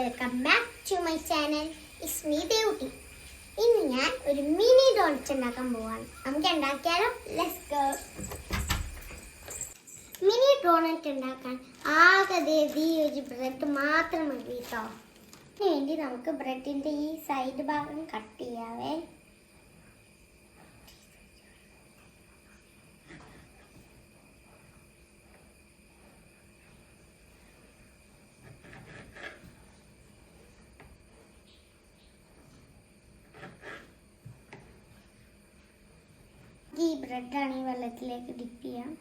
Welcome back to my channel. It's me Devutty. ഇന്ന് ഞാൻ ഒരു മിനി ഡോണറ്റ് ഉണ്ടാക്കാൻ പോവാണ്. നമുക്ക് ഉണ്ടാക്കിയാലോ? Let's go. മിനി ഡോണറ്റ് ഉണ്ടാക്കാൻ ആകെ ഒരു ബ്രെഡ് മാത്രം മതി കേട്ടോ. അതിന് വേണ്ടി നമുക്ക് ബ്രെഡിൻ്റെ ഈ സൈഡ് ഭാഗം കട്ട് ചെയ്യാവേ. ഈ ബ്രെഡാണ് ഈ വെള്ളത്തിലേക്ക് ഡിപ്പ് ചെയ്യാം.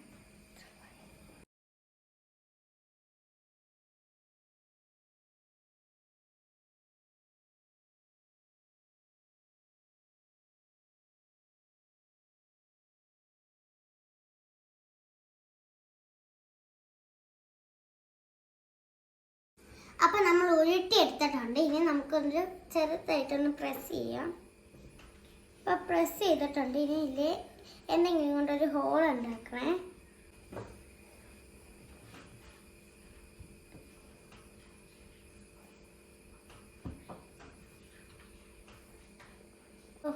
അപ്പം നമ്മൾ ഉരുട്ടി എടുത്തിട്ടുണ്ട്. ഇനി നമുക്കൊരു ചെറുതായിട്ടൊന്ന് പ്രസ് ചെയ്യാം. അപ്പോൾ പ്രസ് ചെയ്തിട്ടുണ്ട്. ഇനി ഇതിൽ എന്തെങ്കിലും കൊണ്ടൊരു ഹോൾ ഉണ്ടാക്കണേ.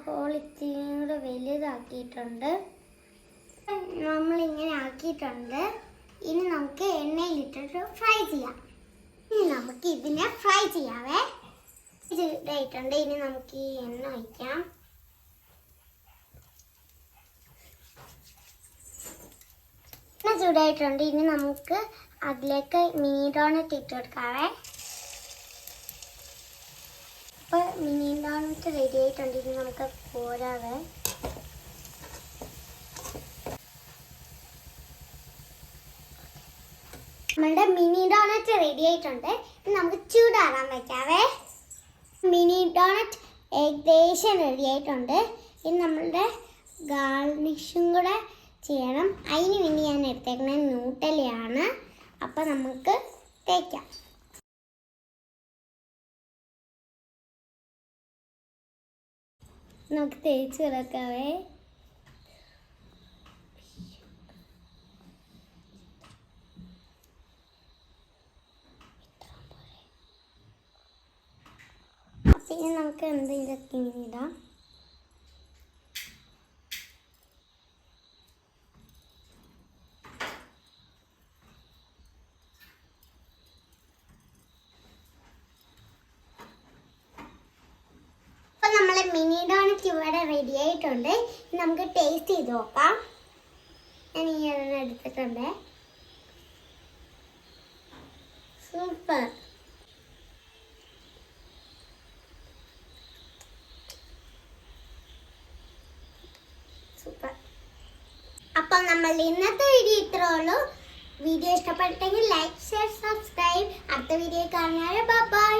ഹോൾ ഇത്തിരി കൂടെ വലുതാക്കിയിട്ടുണ്ട്. നമ്മളിങ്ങനെ ആക്കിയിട്ടുണ്ട്. ഇനി നമുക്ക് എണ്ണയിലിട്ടിട്ട് ഫ്രൈ ചെയ്യാം. ഇനി നമുക്ക് ഇതിനെ ഫ്രൈ ചെയ്യാവേ. ഇത് ഇതായിട്ടുണ്ട്. ഇനി നമുക്ക് ഈ എണ്ണ ഒഴിക്കാം. ചൂടായിട്ടുണ്ട്. ഇനി നമുക്ക് അതിലേക്ക് മിനി ഡോണറ്റ് ഇട്ട് കൊടുക്കാവേ. അപ്പോൾ മിനി ഡോണറ്റ് റെഡി ആയിട്ടുണ്ട്. ഇനി നമുക്ക് പോരാവേ. നമ്മളുടെ മിനി ഡോണറ്റ് റെഡി ആയിട്ടുണ്ട്. ഇനി നമുക്ക് ചൂടാറാൻ വയ്ക്കാവേ. മിനി ഡോണറ്റ് ഏകദേശം റെഡി ആയിട്ടുണ്ട്. ഇനി നമ്മളുടെ ഗാർണിഷും കൂടെ ചെയ്യണം. അതിന് വേണ്ടി ഞാൻ എടുത്തേക്കുന്നത് ന്യൂട്ടലയാണ്. അപ്പം നമുക്ക് തേക്കാം. നമുക്ക് തേച്ച് കിടക്കാവേ. അപ്പം ഇനി നമുക്ക് എന്തെങ്കിലുമൊക്കെ ഇങ്ങനെ ഇടാം. നമ്മളെ മിനി ഡോണറ്റ് ഇവിടെ റെഡി ആയിട്ടുണ്ട്. നമുക്ക് ടേസ്റ്റ് ചെയ്ത് നോക്കാം. ഞാൻ ഈ ഒരെണ്ണം എടുത്തിട്ടുണ്ട്. സൂപ്പർ. സൂപ്പർ. അപ്പം നമ്മൾ ഇന്നത്തെ വീഡിയോ ഇത്രേ ഉള്ളൂ. വീഡിയോ ഇഷ്ടപ്പെട്ടെങ്കിൽ ലൈക്ക്, ഷെയർ, സബ്സ്ക്രൈബ്. അടുത്ത വീഡിയോ കാണാൻ ബൈ.